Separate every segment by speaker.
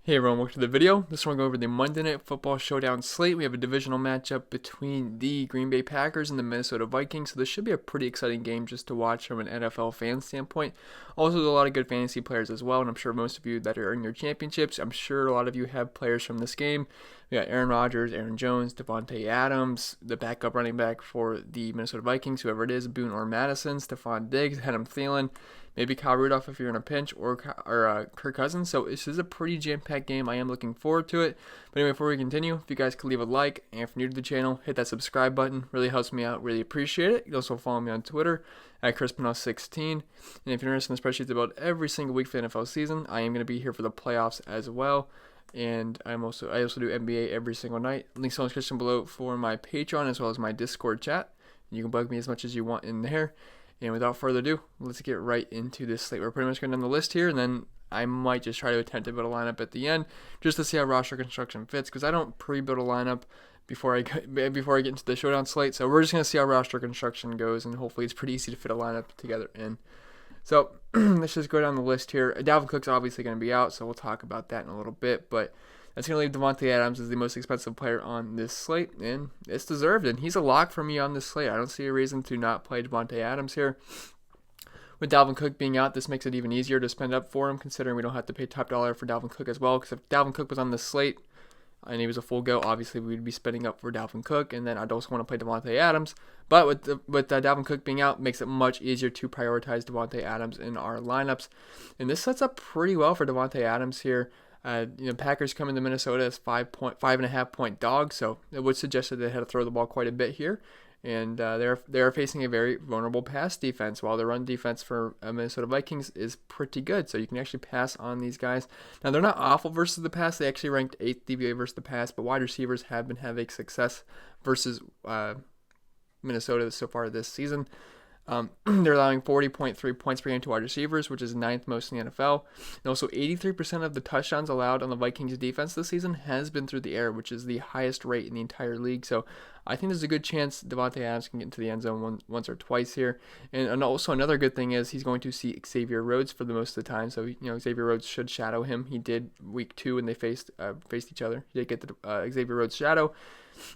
Speaker 1: Hey everyone, welcome to the video. This one we're going over the Monday Night Football Showdown Slate. We have a divisional matchup between the Green Bay Packers and the Minnesota Vikings, so this should be a pretty exciting game just to watch from an NFL fan standpoint. Also, there's a lot of good fantasy players as well, and I'm sure most of you that are in your championships, I'm sure a lot of you have players from this game. We got Aaron Rodgers, Aaron Jones, DAVANTE Adams, the backup running back for the Minnesota Vikings, whoever it is, BOONE or MATTISON, STEFON Diggs, THIELEN, maybe Kyle Rudolph if you're in a pinch, or Kirk Cousins. So this is a pretty jam-packed game. I am looking forward to it. But anyway, before we continue, if you guys could leave a like, and if you're new to the channel, hit that subscribe button. Really helps me out. Really appreciate it. You can also follow me on Twitter at ChrisPinell16. And if you're interested in the spreadsheets about every single week for the NFL season, I am going to be here for the playoffs as well. And I also do NBA every single night. Links in the description below for my Patreon as well as my Discord chat. You can bug me as much as you want in there. And without further ado, let's get right into this slate. We're pretty much going down the list here, and then I might just try to attempt to build a lineup at the end just to see how roster construction fits, because I don't pre-build a lineup before I get into the showdown slate. So we're just going to see how roster construction goes, and hopefully it's pretty easy to fit a lineup together in. So let's just go down the list here. Dalvin Cook's obviously going to be out, so we'll talk about that in a little bit, but that's going to leave Davante Adams as the most expensive player on this slate, and it's deserved, and he's a lock for me on this slate. I don't see a reason to not play Davante Adams here. With Dalvin Cook being out, this makes it even easier to spend up for him, considering we don't have to pay top dollar for Dalvin Cook as well, because if Dalvin Cook was on this slate and he was a full go, obviously we'd be spending up for Dalvin Cook, and then I'd also want to play Davante Adams. But with Dalvin Cook being out, makes it much easier to prioritize Davante Adams in our lineups, and this sets up pretty well for Davante Adams here. Packers come into Minnesota as 5.5 point dogs, so it would suggest that they had to throw the ball quite a bit here. And they're facing a very vulnerable pass defense, while the run defense for Minnesota Vikings is pretty good. So you can actually pass on these guys. Now, they're not awful versus the pass. They actually ranked 8th DVA versus the pass, but wide receivers have been having success versus Minnesota so far this season. They're allowing 40.3 points per game to wide receivers, which is 9th most in the NFL. And also 83% of the touchdowns allowed on the Vikings defense this season has been through the air, which is the highest rate in the entire league. So I think there's a good chance Davante Adams can get into the end zone once or twice here. And also another good thing is he's going to see Xavier Rhodes for the most of the time. So Xavier Rhodes should shadow him. He did week 2 when they faced each other. He did get the Xavier Rhodes shadow.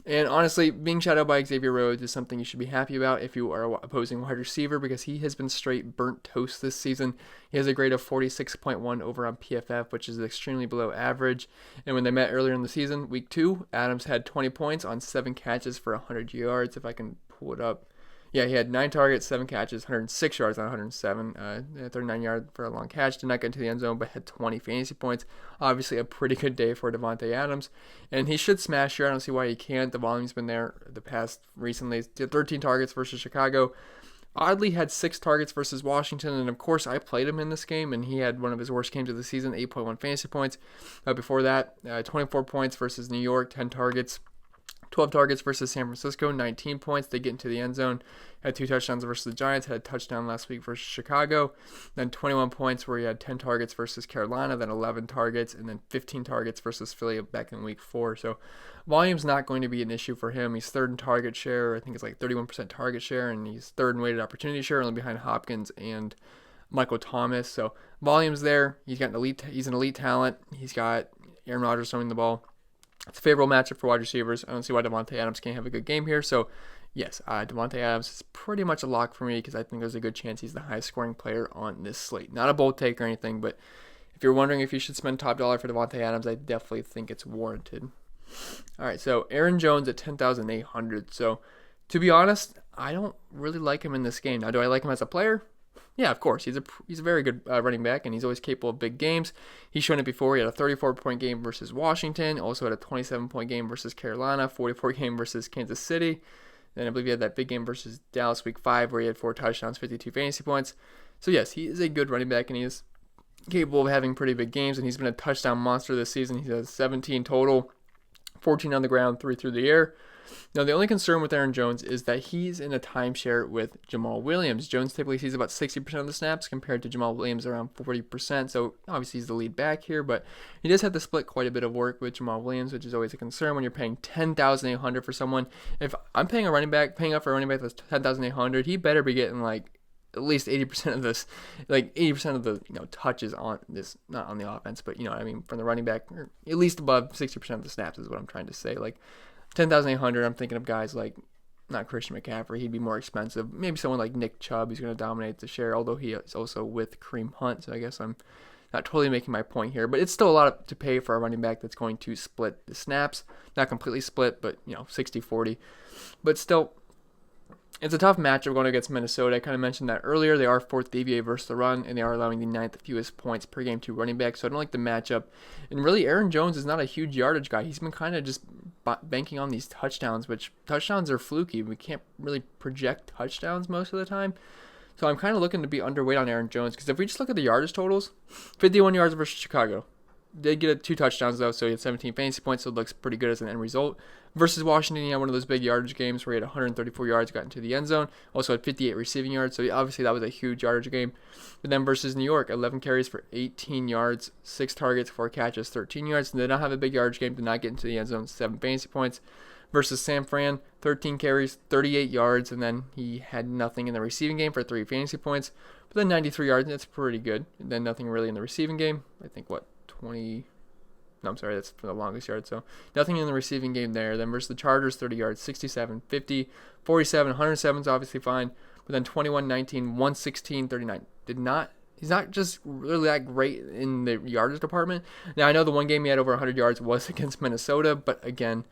Speaker 1: And honestly, being shadowed by Xavier Rhodes is something you should be happy about if you are opposing wide receiver, because he has been straight burnt toast this season. He has a grade of 46.1 over on PFF, which is extremely below average. And when they met earlier in the season, week 2, Adams had 20 points on 7 catches for 100 yards, if I can pull it up. Yeah, he had 9 targets, 7 catches, 106 yards on 107, 39 yards for a long catch. Did not get into the end zone, but had 20 fantasy points. Obviously, a pretty good day for Davante Adams, and he should smash here. I don't see why he can't. The volume's been there the past recently. 13 targets versus Chicago. Oddly, had 6 targets versus Washington, and of course, I played him in this game, and he had one of his worst games of the season, 8.1 fantasy points. Before that, 24 points versus New York, 10 targets. 12 targets versus San Francisco, 19 points. They get into the end zone. Had 2 touchdowns versus the Giants. Had a touchdown last week versus Chicago. Then 21 points where he had 10 targets versus Carolina. Then 11 targets. And then 15 targets versus Philly back in week 4. So volume's not going to be an issue for him. He's 3rd in target share. I think it's like 31% target share. And he's 3rd in weighted opportunity share, only behind Hopkins and Michael Thomas. So volume's there. He's an elite talent. He's got Aaron Rodgers throwing the ball. It's a favorable matchup for wide receivers. I don't see why Davante Adams can't have a good game here. So, yes, Davante Adams is pretty much a lock for me, because I think there's a good chance he's the highest scoring player on this slate. Not a bold take or anything, but if you're wondering if you should spend top dollar for Davante Adams, I definitely think it's warranted. All right, so Aaron Jones at 10,800. So, to be honest, I don't really like him in this game. Now, do I like him as a player? Yeah, of course. He's a very good running back, and he's always capable of big games. He's shown it before. He had a 34-point game versus Washington. Also had a 27-point game versus Carolina, 44 game versus Kansas City. Then I believe he had that big game versus Dallas week 5 where he had 4 touchdowns, 52 fantasy points. So, yes, he is a good running back, and he is capable of having pretty big games, and he's been a touchdown monster this season. He has 17 total, 14 on the ground, 3 through the air. Now, the only concern with Aaron Jones is that he's in a timeshare with JAMAAL Williams. Jones typically sees about 60% of the snaps compared to JAMAAL Williams around 40%. So, obviously, he's the lead back here, but he does have to split quite a bit of work with JAMAAL Williams, which is always a concern when you're paying $10,800 for someone. If I'm paying up for a running back that's $10,800, he better be getting like at least 80% of this, like 80% of the touches on this, not on the offense, but you know what I mean, from the running back, or at least above 60% of the snaps is what I'm trying to say. Like 10,800, I'm thinking of guys like, not Christian McCaffrey, he'd be more expensive. Maybe someone like Nick Chubb, who's going to dominate the share, although he is also with Kareem Hunt, so I guess I'm not totally making my point here, but it's still a lot to pay for a running back that's going to split the snaps. Not completely split, but 60-40. But still, it's a tough matchup going against Minnesota. I kind of mentioned that earlier. They are 4th DVA versus the run, and they are allowing the 9th fewest points per game to running back, so I don't like the matchup. And really, Aaron Jones is not a huge yardage guy. He's been kind of just banking on these touchdowns, which touchdowns are fluky. We can't really project touchdowns most of the time. So I'm kind of looking to be underweight on Aaron Jones, because if we just look at the yardage totals, 51 yards versus Chicago. Did get 2 touchdowns, though, so he had 17 fantasy points, so it looks pretty good as an end result. Versus Washington, he had one of those big yardage games where he had 134 yards, got into the end zone. Also had 58 receiving yards, so obviously that was a huge yardage game. But then versus New York, 11 carries for 18 yards, 6 targets, 4 catches, 13 yards. And did not have a big yardage game, did not get into the end zone, 7 fantasy points. Versus San Fran, 13 carries, 38 yards, and then he had nothing in the receiving game for 3 fantasy points. But then 93 yards, that's pretty good. And then nothing really in the receiving game. I think, 20... No, I'm sorry, that's for the longest yard. So nothing in the receiving game there. Then versus the Chargers, 30 yards, 67, 50, 47, 107 is obviously fine. But then 21, 19, 116, 39. He's not just really that great in the yardage department. Now, I know the one game he had over 100 yards was against Minnesota, but again,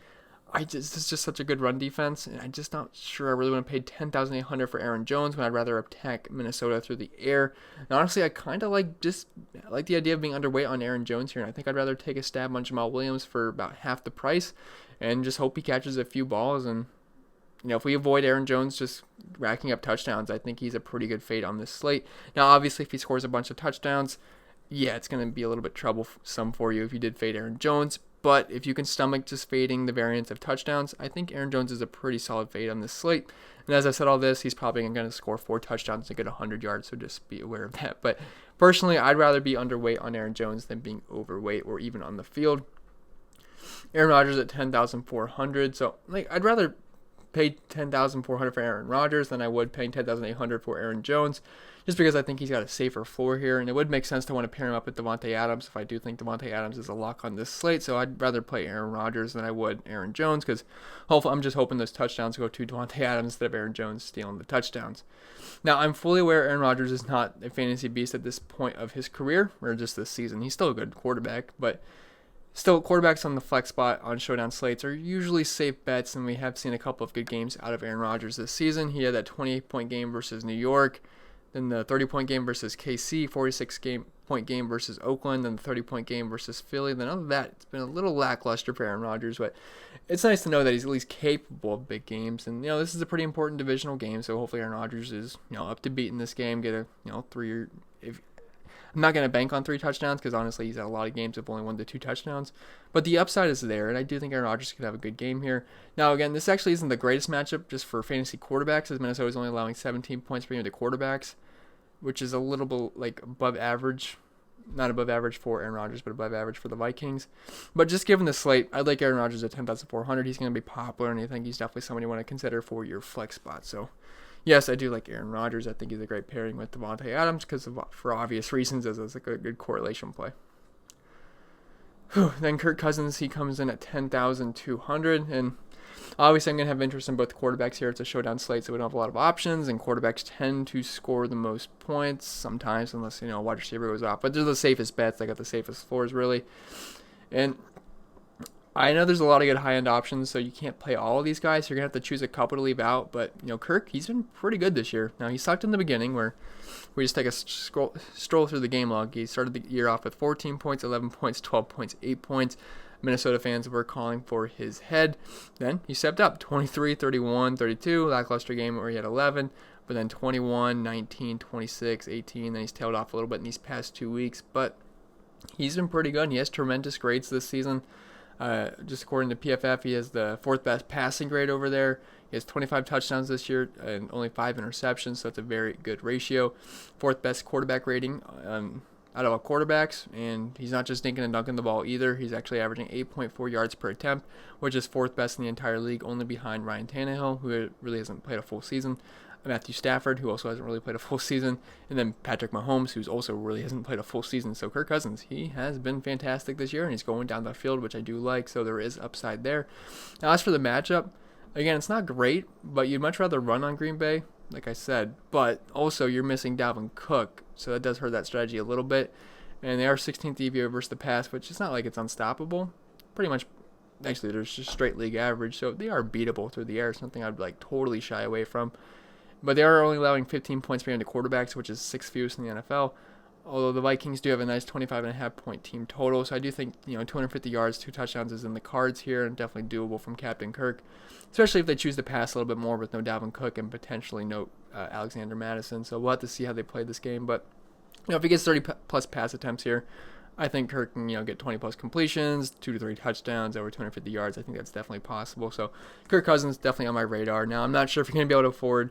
Speaker 1: this is just such a good run defense, and I'm just not sure I really want to pay $10,800 for Aaron Jones when I'd rather attack Minnesota through the air. And honestly, I kind of like the idea of being underweight on Aaron Jones here, and I think I'd rather take a stab on JAMAAL Williams for about half the price and just hope he catches a few balls. And if we avoid Aaron Jones just racking up touchdowns, I think he's a pretty good fade on this slate. Now, obviously, if he scores a bunch of touchdowns, yeah, it's going to be a little bit troublesome for you if you did fade Aaron Jones. But if you can stomach just fading the variance of touchdowns, I think Aaron Jones is a pretty solid fade on this slate. And as I said all this, he's probably going to score 4 touchdowns and get 100 yards, so just be aware of that. But personally, I'd rather be underweight on Aaron Jones than being overweight or even on the field. Aaron Rodgers at 10,400, so I'd rather pay 10,400 for Aaron Rodgers than I would paying 10,800 for Aaron Jones, just because I think he's got a safer floor here, and it would make sense to want to pair him up with Davante Adams if I do think Davante Adams is a lock on this slate. So I'd rather play Aaron Rodgers than I would Aaron Jones, because I'm just hoping those touchdowns go to Davante Adams instead of Aaron Jones stealing the touchdowns. Now, I'm fully aware Aaron Rodgers is not a fantasy beast at this point of his career, or just this season. He's still a good quarterback, but still, quarterbacks on the flex spot on showdown slates are usually safe bets, and we have seen a couple of good games out of Aaron Rodgers this season. He had that 28-point game versus New York, then the 30-point game versus KC, 46-point game versus Oakland, then the 30-point game versus Philly. Then other than that, it's been a little lackluster for Aaron Rodgers, but it's nice to know that he's at least capable of big games. And this is a pretty important divisional game, so hopefully Aaron Rodgers is up to beat in this game. Get a 3 I'm not going to bank on 3 touchdowns because honestly he's had a lot of games with only 1 to 2 touchdowns. But the upside is there, and I do think Aaron Rodgers could have a good game here. Now, again, this actually isn't the greatest matchup just for fantasy quarterbacks, as Minnesota is only allowing 17 points per game to quarterbacks, which is a little bit above average. Not above average for Aaron Rodgers, but above average for the Vikings. But just given the slate, I'd like Aaron Rodgers at 10,400. He's going to be popular, and I think he's definitely somebody you want to consider for your flex spot. So, yes, I do like Aaron Rodgers. I think he's a great pairing with Davante Adams for obvious reasons, as it's a good correlation play. Then Kirk Cousins, he comes in at 10,200, and obviously I'm going to have interest in both quarterbacks here. It's a showdown slate, so we don't have a lot of options, and quarterbacks tend to score the most points sometimes, unless, a wide receiver goes off. But they're the safest bets. They got the safest floors, really. And I know there's a lot of good high-end options, so you can't play all of these guys. So you're going to have to choose a couple to leave out. But, Kirk, he's been pretty good this year. Now, he sucked in the beginning where we just take a stroll through the game log. He started the year off with 14 points, 11 points, 12 points, 8 points. Minnesota fans were calling for his head. Then he stepped up, 23, 31, 32, lackluster game where he had 11, but then 21, 19, 26, 18. Then he's tailed off a little bit in these past 2 weeks, but he's been pretty good, and he has tremendous grades this season. Just according to PFF, he has the 4th best passing grade over there. He has 25 touchdowns this year and only 5 interceptions, so that's a very good ratio. 4th best quarterback rating out of all quarterbacks, and he's not just dinking and dunking the ball either. He's actually averaging 8.4 yards per attempt, which is 4th best in the entire league, only behind Ryan Tannehill, who really hasn't played a full season. Matthew Stafford, who also hasn't really played a full season, and then Patrick Mahomes, who's also really hasn't played a full season. So Kirk Cousins, he has been fantastic this year, and he's going down the field, which I do like, so there is upside there. Now, as for the matchup, again, it's not great, but you'd much rather run on Green Bay, like I said, but also you're missing Dalvin Cook, so that does hurt that strategy a little bit. And they are 16th DVO versus the pass, which is not like it's unstoppable. Pretty much, actually, there's just straight league average, so they are beatable through the air. Something I'd like totally shy away from. But they are only allowing 15 points per game to quarterbacks, which is 6th fewest in the NFL. Although the Vikings do have a nice 25.5 point team total, so I do think 250 yards, 2 touchdowns is in the cards here, and definitely doable from Captain Kirk, especially if they choose to pass a little bit more with no Dalvin Cook and potentially no Alexander Mattison. So we'll have to see how they play this game, but if he gets 30 plus pass attempts here, I think Kirk can get 20 plus completions, 2 to 3 touchdowns, over 250 yards. I think that's definitely possible. So Kirk Cousins definitely on my radar. Now I'm not sure if you're going to be able to afford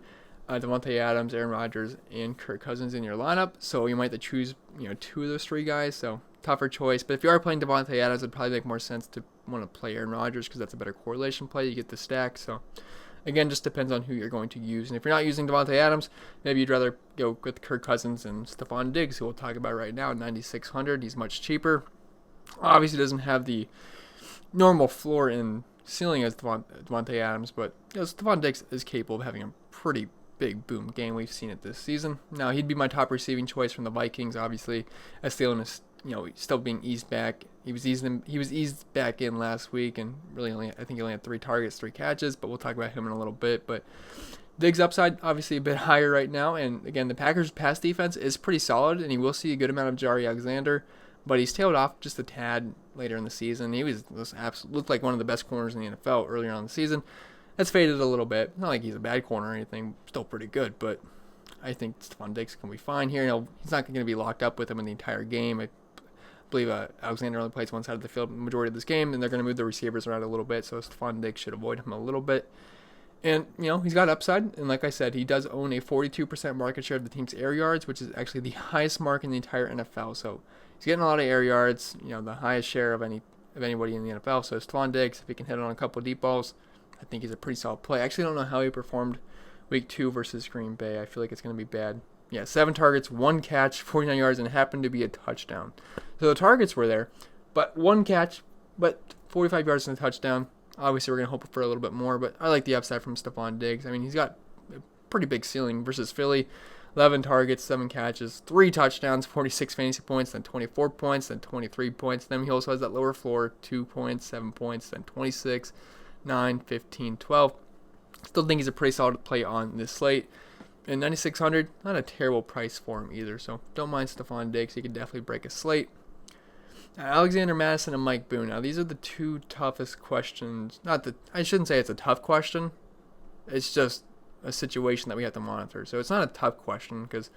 Speaker 1: Davante Adams, Aaron Rodgers, and Kirk Cousins in your lineup. So you might have to choose 2 of those 3 guys. So tougher choice. But if you are playing Davante Adams, it'd probably make more sense to want to play Aaron Rodgers because that's a better correlation play. You get the stack. So again, just depends on who you're going to use. And if you're not using Davante Adams, maybe you'd rather go with Kirk Cousins and Stefon Diggs, who we'll talk about right now, 9,600. He's much cheaper. Obviously doesn't have the normal floor and ceiling as Davante Adams, but Stefon Diggs is capable of having a pretty big boom game. We've seen it this season. Now, he'd be my top receiving choice from the Vikings, obviously, as THIELEN is still being eased back. He was eased back in last week, and really I think he only had 3 targets, 3 catches, but we'll talk about him in a little bit. But Diggs' upside obviously a bit higher right now, and again, the Packers' pass defense is pretty solid, and he will see a good amount of Jaire Alexander, but he's tailed off just a tad later in the season. He looked like one of the best corners in the NFL earlier on in the season. That's faded a little bit. Not like he's a bad corner or anything. Still pretty good, but I think Stefon Diggs can be fine here. He's not going to be locked up with him in the entire game. I believe Alexander only plays one side of the field the majority of this game, and they're going to move the receivers around a little bit, so Stefon Diggs should avoid him a little bit. And, he's got upside, and like I said, he does own a 42% market share of the team's air yards, which is actually the highest mark in the entire NFL. So he's getting a lot of air yards, the highest share of anybody in the NFL. So Stefon Diggs, if he can hit on a couple of deep balls, I think he's a pretty solid play. I actually don't know how he performed week 2 versus Green Bay. I feel like it's going to be bad. Yeah, 7 targets, 1 catch, 49 yards, and it happened to be a touchdown. So the targets were there, but 1 catch, but 45 yards and a touchdown. Obviously, we're going to hope for a little bit more, but I like the upside from Stefon Diggs. I mean, he's got a pretty big ceiling versus Philly. 11 targets, 7 catches, 3 touchdowns, 46 fantasy points, then 24 points, then 23 points. Then he also has that lower floor, 2 points, 7 points, then 26, 9, 15, 12. Still think he's a pretty solid play on this slate. And 9,600, not a terrible price for him either. So don't mind Stefon Diggs. He could definitely break a slate. Alexander Mattison and Mike Boone. Now, these are the 2 toughest questions. I shouldn't say it's a tough question. It's just a situation that we have to monitor. So it's not a tough question because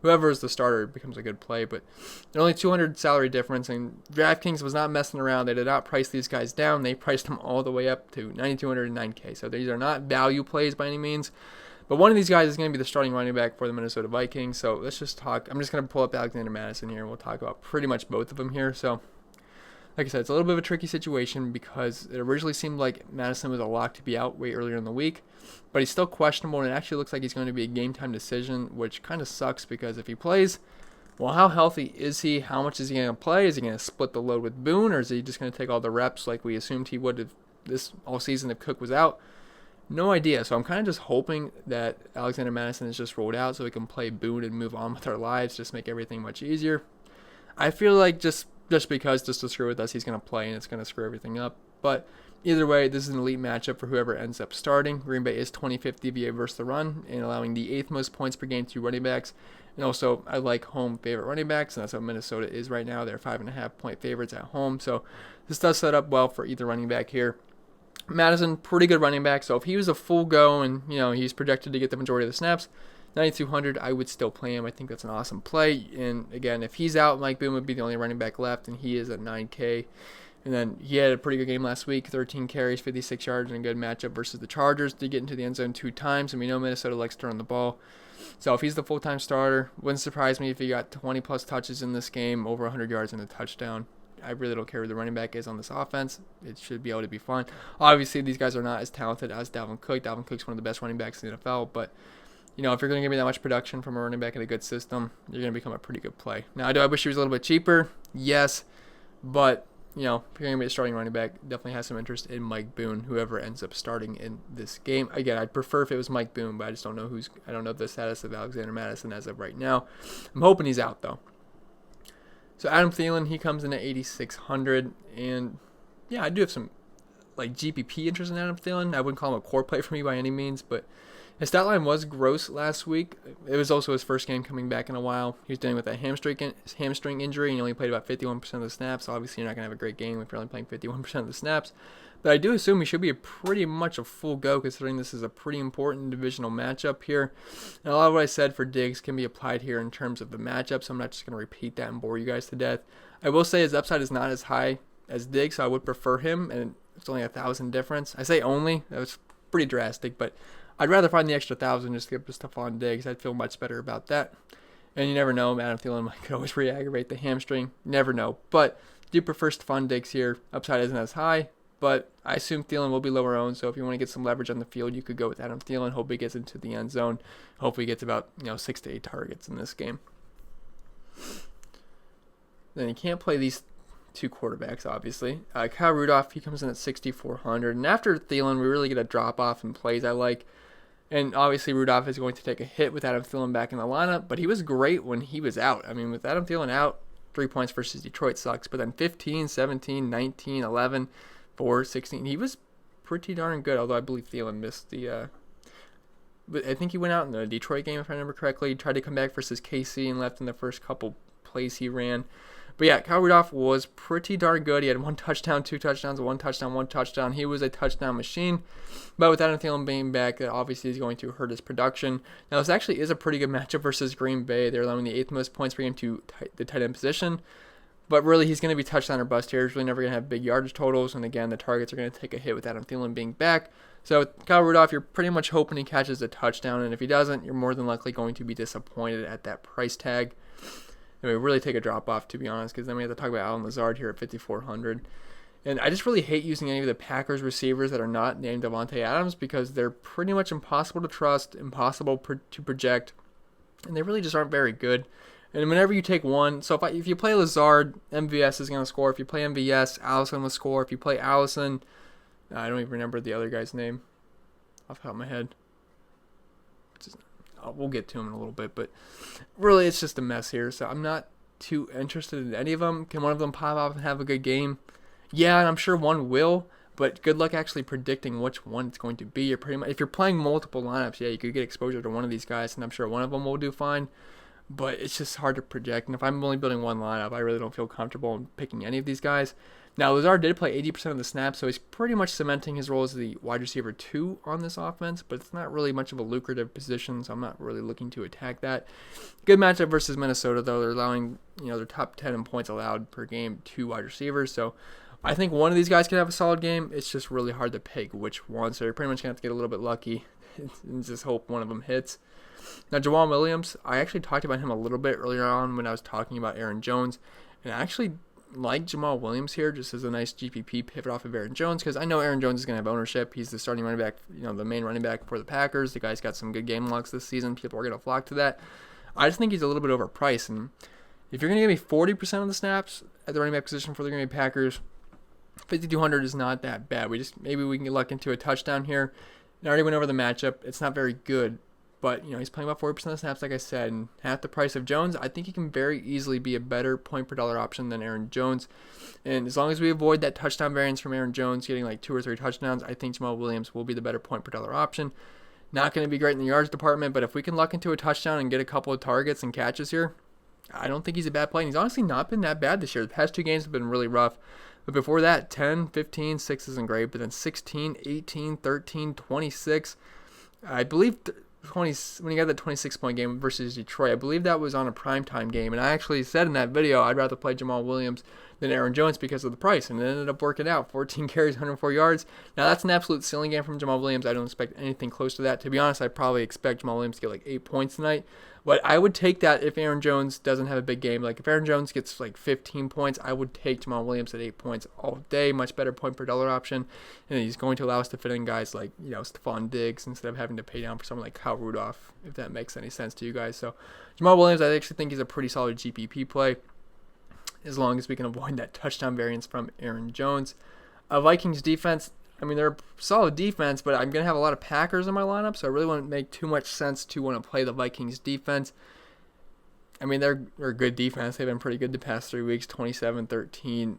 Speaker 1: whoever is the starter becomes a good play. But they're only 200 salary difference, and DraftKings was not messing around. They did not price these guys down. They priced them all the way up to 9,200 and 9K. So these are not value plays by any means. But one of these guys is going to be the starting running back for the Minnesota Vikings. So let's just talk. I'm just going to pull up Alexander Mattison here, and we'll talk about pretty much both of them here. So, like I said, it's a little bit of a tricky situation because it originally seemed like Mattison was a lock to be out way earlier in the week. But he's still questionable, and it actually looks like he's going to be a game-time decision, which kind of sucks because if he plays, well, how healthy is he? How much is he going to play? Is he going to split the load with Boone, or is he just going to take all the reps like we assumed he would have this all season if Cook was out? No idea. So I'm kind of just hoping that Alexander Mattison is just rolled out so we can play Boone and move on with our lives, just make everything much easier. I feel like just because to screw with us, he's going to play and it's going to screw everything up. But either way, this is an elite matchup for whoever ends up starting. Green Bay is 25th DVA versus the run and allowing the 8th most points per game to running backs. And also, I like home favorite running backs, and that's what Minnesota is right now. They're 5.5 point favorites at home. So this does set up well for either running back here. Mattison, pretty good running back, so if he was a full go and he's projected to get the majority of the snaps, 9,200, I would still play him. I think that's an awesome play. And again, if he's out, Mike Boone would be the only running back left, and he is at 9K. And then he had a pretty good game last week, 13 carries, 56 yards, and a good matchup versus the Chargers. Did get into the end zone 2 times, and we know Minnesota likes to run the ball. So if he's the full-time starter, wouldn't surprise me if he got 20-plus touches in this game, over 100 yards and a touchdown. I really don't care who the running back is on this offense. It should be able to be fun. Obviously, these guys are not as talented as Dalvin Cook. Dalvin Cook's one of the best running backs in the NFL, but if you're going to give me that much production from a running back in a good system, you're going to become a pretty good play. Now, do I wish he was a little bit cheaper? Yes, but if you're going to be a starting running back, definitely has some interest in Mike Boone, whoever ends up starting in this game. Again, I'd prefer if it was Mike Boone, but I just don't know I don't know the status of Alexander Mattison as of right now. I'm hoping he's out, though. So Adam Thielen, he comes in at 8,600, and yeah, I do have some GPP interest in Adam Thielen. I wouldn't call him a core play for me by any means, but his stat line was gross last week. It was also his first game coming back in a while. He was dealing with a hamstring injury, and he only played about 51% of the snaps. So obviously, you're not going to have a great game if you're only playing 51% of the snaps. But I do assume he should be pretty much a full go, considering this is a pretty important divisional matchup here. And a lot of what I said for Diggs can be applied here in terms of the matchup, so I'm not just going to repeat that and bore you guys to death. I will say his upside is not as high as Diggs, so I would prefer him, and it's only 1,000 difference. I say only. That was pretty drastic, but I'd rather find the extra 1,000 just to get stuff on Diggs. I'd feel much better about that. And you never know, Adam Thielen could always re-aggravate the hamstring. You never know. But I do prefer Stephon Diggs here. Upside isn't as high, but I assume Thielen will be lower owned. So if you want to get some leverage on the field, you could go with Adam Thielen. Hope he gets into the end zone. Hopefully he gets about 6 to 8 targets in this game. Then you can't play these two quarterbacks, obviously. Kyle Rudolph, he comes in at 6,400. And after Thielen, we really get a drop-off in plays I like. And obviously, Rudolph is going to take a hit with Adam Thielen back in the lineup, but he was great when he was out. I mean, with Adam Thielen out, 3 points versus Detroit sucks, but then 15, 17, 19, 11, 4, 16, he was pretty darn good, although I believe Thielen missed but I think he went out in the Detroit game, if I remember correctly. He tried to come back versus KC and left in the first couple plays he ran. But yeah, Kyle Rudolph was pretty darn good. He had 1 touchdown, 2 touchdowns, 1 touchdown, 1 touchdown. He was a touchdown machine. But with Adam Thielen being back, that obviously is going to hurt his production. Now, this actually is a pretty good matchup versus Green Bay. They're allowing the 8th most points per game to the tight end position. But really, he's going to be touchdown or bust here. He's really never going to have big yardage totals. And again, the targets are going to take a hit with Adam Thielen being back. So with Kyle Rudolph, you're pretty much hoping he catches a touchdown. And if he doesn't, you're more than likely going to be disappointed at that price tag. It would really take a drop off, to be honest, because then we have to talk about Allen Lazard here at 5,400. And I just really hate using any of the Packers receivers that are not named DAVANTE Adams because they're pretty much impossible to trust, impossible to project, and they really just aren't very good. And whenever you take one, so if you play Lazard, MVS is going to score. If you play MVS, Allison will score. If you play Allison, I don't even remember the other guy's name off the top of my head. We'll get to him in a little bit, but really it's just a mess here. So I'm not too interested in any of them. Can one of them pop off and have a good game? Yeah, and I'm sure one will, but good luck actually predicting which one it's going to be. You're pretty much, if you're playing multiple lineups, yeah, you could get exposure to one of these guys, and I'm sure one of them will do fine, but it's just hard to project. And if I'm only building one lineup, I really don't feel comfortable in picking any of these guys. Now, Lazard did play 80% of the snaps, so he's pretty much cementing his role as the wide receiver 2 on this offense, but it's not really much of a lucrative position, so I'm not really looking to attack that. Good matchup versus Minnesota, though. They're allowing, their top 10 in points allowed per game to wide receivers, so I think one of these guys could have a solid game. It's just really hard to pick which one, so you're pretty much going to have to get a little bit lucky and just hope one of them hits. Now, Jamal Williams, I actually talked about him a little bit earlier on when I was talking about Aaron Jones, and I actually like Jamal Williams here just as a nice GPP pivot off of Aaron Jones because I know Aaron Jones is going to have ownership. He's the starting running back, the main running back for the Packers. The guy's got some good game logs this season. People are going to flock to that. I just think he's a little bit overpriced, and if you're going to give me 40% of the snaps at the running back position for the Green Bay Packers, 5,200 is not that bad. Maybe we can get luck into a touchdown here. I already went over the matchup. It's not very good. But, he's playing about 40% of the snaps, like I said, and half the price of Jones. I think he can very easily be a better point per dollar option than Aaron Jones. And as long as we avoid that touchdown variance from Aaron Jones getting like 2 or 3 touchdowns, I think Jamal Williams will be the better point per dollar option. Not going to be great in the yards department, but if we can luck into a touchdown and get a couple of targets and catches here, I don't think he's a bad play. And he's honestly not been that bad this year. The past 2 games have been really rough. But before that, 10, 15, 6 isn't great, but then 16, 18, 13, 26. I believe when he got that 26-point game versus Detroit, I believe that was on a primetime game. And I actually said in that video I'd rather play Jamal Williams than Aaron Jones because of the price. And it ended up working out. 14 carries, 104 yards. Now, that's an absolute ceiling game from Jamal Williams. I don't expect anything close to that. To be honest, I probably expect Jamal Williams to get like 8 points tonight. But I would take that if Aaron Jones doesn't have a big game. Like if Aaron Jones gets like 15 points, I would take Jamaal Williams at 8 points all day. Much better point per dollar option. And he's going to allow us to fit in guys like, STEFON Diggs instead of having to pay down for someone like Kyle Rudolph, if that makes any sense to you guys. So Jamaal Williams, I actually think he's a pretty solid GPP play as long as we can avoid that touchdown variance from Aaron Jones. Vikings defense, I mean, they're a solid defense, but I'm going to have a lot of Packers in my lineup, so I really wouldn't make too much sense to want to play the Vikings defense. I mean, they're a good defense. They've been pretty good the past 3 weeks, 27-13.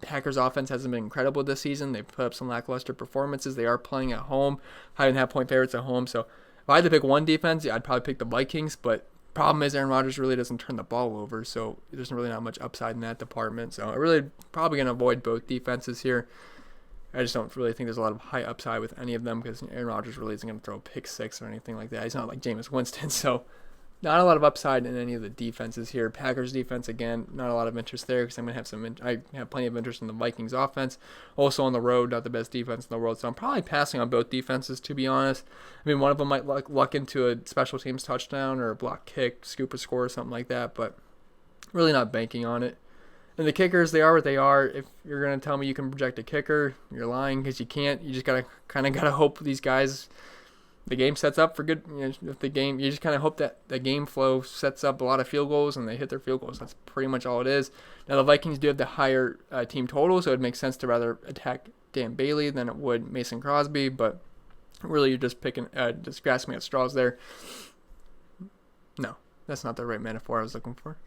Speaker 1: Packers offense hasn't been incredible this season. They've put up some lackluster performances. They are playing at home, having half point favorites at home. So if I had to pick one defense, I'd probably pick the Vikings, but problem is Aaron Rodgers really doesn't turn the ball over, so there's really not much upside in that department. So I'm really probably going to avoid both defenses here. I just don't really think there's a lot of high upside with any of them because Aaron Rodgers really isn't going to throw a pick six or anything like that. He's not like Jameis Winston, so not a lot of upside in any of the defenses here. Packers defense, again, not a lot of interest there because I'm going to have I have plenty of interest in the Vikings offense. Also on the road, not the best defense in the world, so I'm probably passing on both defenses, to be honest. I mean, one of them might luck into a special teams touchdown or a block kick, scoop or score or something like that, but really not banking on it. And the kickers, they are what they are. If you're going to tell me you can project a kicker, you're lying because you can't. You just gotta hope these guys, the game sets up for good. If the game, you just kind of hope that the game flow sets up a lot of field goals and they hit their field goals. That's pretty much all it is. Now the Vikings do have the higher team total, so it makes sense to rather attack Dan Bailey than it would Mason Crosby. But really, you're just just grasping at straws there. No, that's not the right metaphor I was looking for.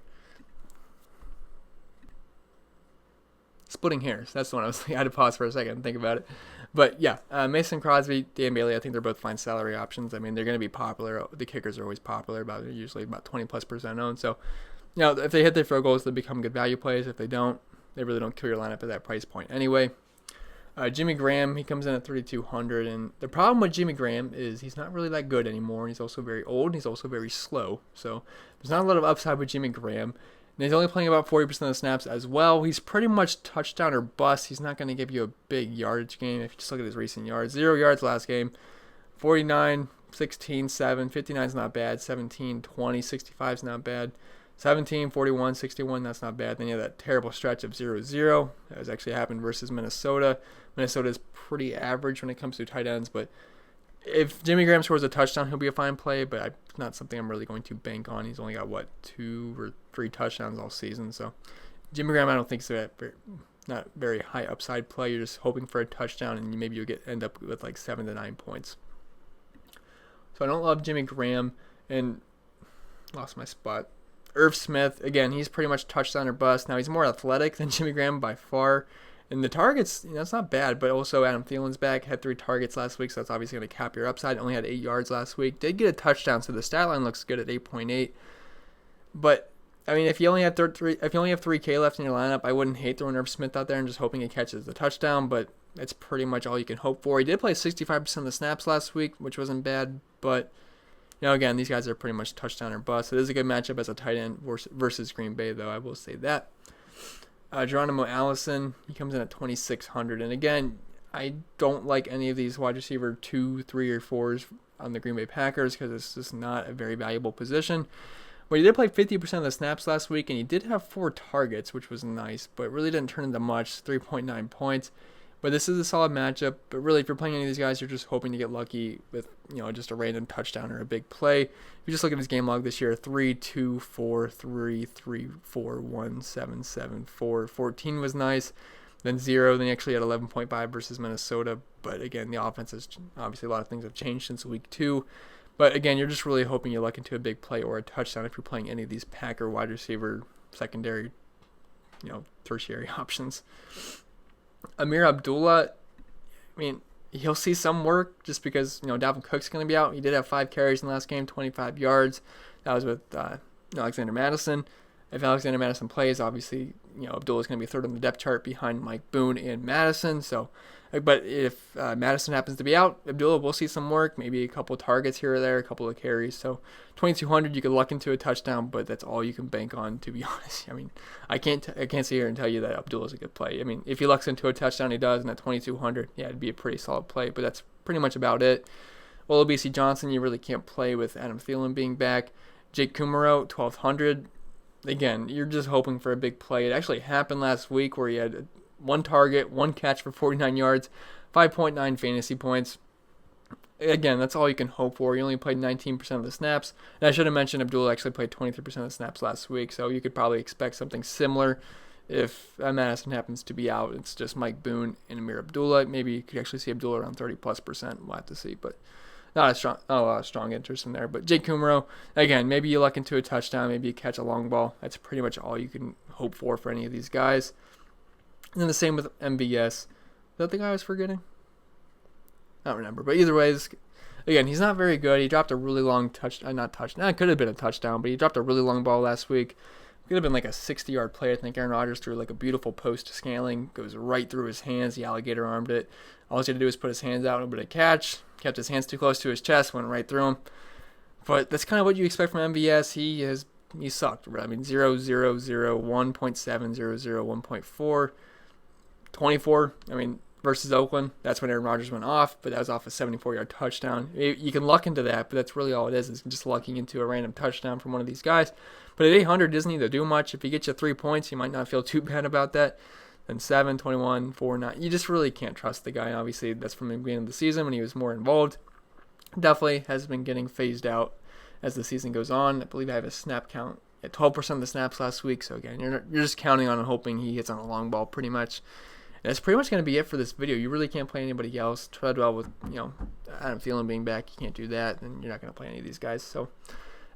Speaker 1: Splitting hairs. That's the one I had to pause for a second and think about it. But yeah, Mason Crosby, Dan Bailey, I think they're both fine salary options. I mean, they're going to be popular. The kickers are always popular. They're usually about 20+% owned. So, if they hit their field goals, they become good value plays. If they don't, they really don't kill your lineup at that price point anyway. Jimmy Graham, he comes in at 3,200. And the problem with Jimmy Graham is he's not really that good anymore. He's also very old. And he's also very slow. So there's not a lot of upside with Jimmy Graham. And he's only playing about 40% of the snaps as well. He's pretty much touchdown or bust. He's not going to give you a big yardage game if you just look at his recent yards. 0 yards last game. 49, 16, 7. 59 is not bad. 17, 20, 65 is not bad. 17, 41, 61, that's not bad. Then you have that terrible stretch of 0-0. That was actually happened versus Minnesota. Minnesota is pretty average when it comes to tight ends, but if Jimmy Graham scores a touchdown, he'll be a fine play, but not something I'm really going to bank on. He's only got, 2 or 3 touchdowns all season. So Jimmy Graham, I don't think is not very high upside play. You're just hoping for a touchdown, and maybe you'll end up with like 7 to 9 points. So I don't love Jimmy Graham, and lost my spot. Irv Smith, again, he's pretty much touchdown or bust. Now, he's more athletic than Jimmy Graham by far. And the targets, that's not bad, but also Adam Thielen's back, had 3 targets last week, so that's obviously going to cap your upside. Only had 8 yards last week. Did get a touchdown, so the stat line looks good at 8.8. But I mean, if you only have 3K left in your lineup, I wouldn't hate throwing Irv Smith out there and just hoping he catches the touchdown, but that's pretty much all you can hope for. He did play 65% of the snaps last week, which wasn't bad, but again, these guys are pretty much touchdown or bust. It is a good matchup as a tight end versus Green Bay, though. I will say that. Geronimo Allison, he comes in at 2,600. And again, I don't like any of these wide receiver 2, 3, or 4s on the Green Bay Packers because it's just not a very valuable position. But he did play 50% of the snaps last week, and he did have 4 targets, which was nice, but really didn't turn into much, 3.9 points. But this is a solid matchup. But really, if you're playing any of these guys, you're just hoping to get lucky with, just a random touchdown or a big play. If you just look at his game log this year, 3, 2, 4, 3, 3, 4, 1, 7, 7, 4. 14 was nice. Then 0. Then he actually had 11.5 versus Minnesota. But again, the offense has obviously a lot of things have changed since week 2. But again, you're just really hoping you luck into a big play or a touchdown if you're playing any of these Packer wide receiver, secondary, tertiary options. AMEER ABDULLAH, I mean, he'll see some work just because, Dalvin Cook's going to be out. He did have 5 carries in the last game, 25 yards. That was with Alexander Mattison. If Alexander Mattison plays, obviously, Abdullah's going to be third on the depth chart behind Mike Boone and Mattison. So, but if Mattison happens to be out, Abdullah will see some work, maybe a couple targets here or there, a couple of carries. So 2,200, you could luck into a touchdown, but that's all you can bank on, to be honest. I mean, I can't sit here and tell you that Abdullah's a good play. I mean, if he lucks into a touchdown, he does, and at 2,200, yeah, it'd be a pretty solid play, but that's pretty much about it. Olabisi Johnson, you really can't play with Adam Thielen being back. Jake KUMEROW, 1,200. Again, you're just hoping for a big play. It actually happened last week where he had 1 target, 1 catch for 49 yards, 5.9 fantasy points. Again, that's all you can hope for. He only played 19% of the snaps. And I should have mentioned Abdullah actually played 23% of the snaps last week, so you could probably expect something similar if MATTISON happens to be out. It's just Mike Boone and AMEER Abdullah. Maybe you could actually see Abdullah around 30+%. We'll have to see, but not a lot of strong interest in there. But Jake KUMEROW, again, maybe you luck into a touchdown, maybe you catch a long ball. That's pretty much all you can hope for any of these guys. And then the same with MVS. Is that the guy I was forgetting? I don't remember. But either way, again, he's not very good. He dropped a really long touchdown. It could have been a touchdown, but he dropped a really long ball last week. It could have been like a 60-yard play. I think Aaron Rodgers threw like a beautiful post scaling. Goes right through his hands. The alligator armed it. All he had to do was put his hands out and put a catch. Kept his hands too close to his chest. Went right through him. But that's kind of what you expect from MVS. He sucked. I mean, 0, 0, 0, 1.7, 0, 0, 1.4, 24. I mean, versus Oakland, that's when Aaron Rodgers went off, but that was off a 74-yard touchdown. You can luck into that, but that's really all it is just lucking into a random touchdown from one of these guys. But at 800, doesn't need to do much. If he gets you 3 points, you might not feel too bad about that. Then 7, 21, 4, 9. You just really can't trust the guy. Obviously, that's from the beginning of the season when he was more involved. Definitely has been getting phased out as the season goes on. I believe I have a snap count at 12% of the snaps last week. So again, you're just counting on and hoping he hits on a long ball pretty much. That's pretty much going to be it for this video. You really can't play anybody else. Treadwell with, Adam Thielen being back, you can't do that, and you're not going to play any of these guys. So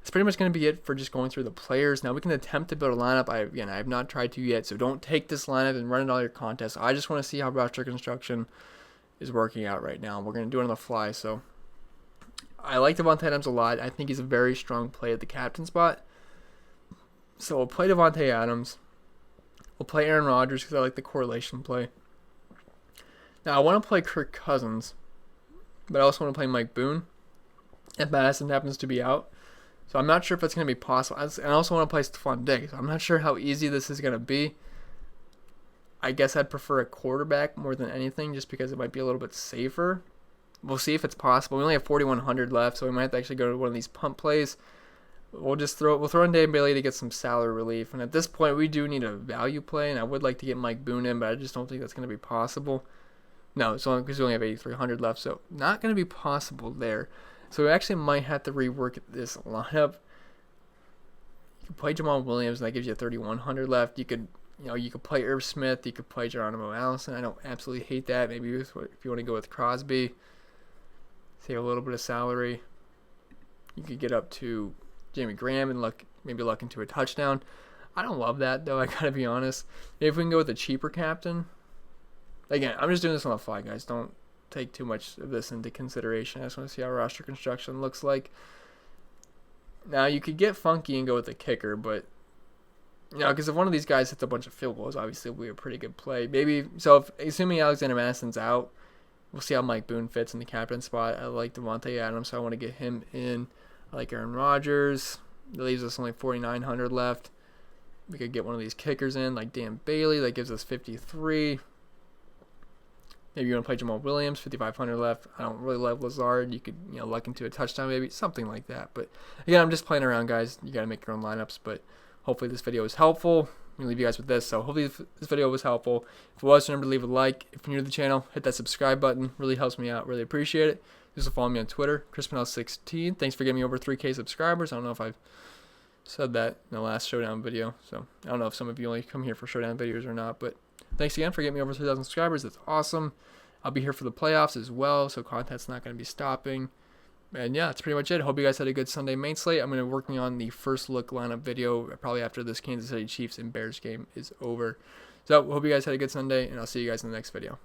Speaker 1: it's pretty much going to be it for just going through the players. Now we can attempt to build a lineup. I have not tried to yet, so don't take this lineup and run it all your contests. I just want to see how roster construction is working out right now. We're going to do it on the fly. So I like DAVANTE Adams a lot. I think he's a very strong play at the captain spot. So we'll play DAVANTE Adams. We'll play Aaron Rodgers because I like the correlation play. Now, I want to play Kirk Cousins, but I also want to play Mike Boone if MATTISON happens to be out. So I'm not sure if that's going to be possible. And I also want to play STEFON Diggs. I'm not sure how easy this is going to be. I guess I'd prefer a quarterback more than anything just because it might be a little bit safer. We'll see if it's possible. We only have 4,100 left, so we might have to actually go to one of these punt plays. We'll throw in Dan Bailey to get some salary relief. And at this point, we do need a value play, and I would like to get Mike Boone in, but I just don't think that's going to be possible. No, it's only because we only have 8,300 left, so not going to be possible there. So we actually might have to rework this lineup. You could play JAMAAL Williams, and that gives you 3,100 left. You could play Irv Smith. You could play Geronimo Allison. I don't absolutely hate that. Maybe if you want to go with Crosby, save a little bit of salary. You could get up to Jamie Graham and maybe luck into a touchdown. I don't love that, though, I got to be honest. Maybe if we can go with a cheaper captain. Again, I'm just doing this on the fly, guys. Don't take too much of this into consideration. I just want to see how roster construction looks like. Now, you could get funky and go with the kicker, but, because if one of these guys hits a bunch of field goals, obviously it will be a pretty good play. Assuming Alexander Madison's out, we'll see how Mike Boone fits in the captain spot. I like DAVANTE Adams, so I want to get him in. I like Aaron Rodgers. That leaves us only 4,900 left. We could get one of these kickers in, like Dan Bailey. That gives us 53. Maybe you want to play JAMAAL Williams, 5,500 left. I don't really love LAZARD. You could, luck into a touchdown maybe, something like that. But again, I'm just playing around, guys. You got to make your own lineups. But hopefully this video was helpful. I'm going to leave you guys with this. So hopefully this video was helpful. If it was, remember to leave a like. If you're new to the channel, hit that subscribe button. Really helps me out. Really appreciate it. Just follow me on Twitter, ChrisPennell16. Thanks for getting me over 3K subscribers. I don't know if I've said that in the last Showdown video. So I don't know if some of you only come here for Showdown videos or not. But thanks again for getting me over 3,000 subscribers. That's awesome. I'll be here for the playoffs as well, so content's not going to be stopping. And yeah, that's pretty much it. Hope you guys had a good Sunday main slate. I'm going to be working on the first look lineup video probably after this Kansas City Chiefs and Bears game is over. So hope you guys had a good Sunday, and I'll see you guys in the next video.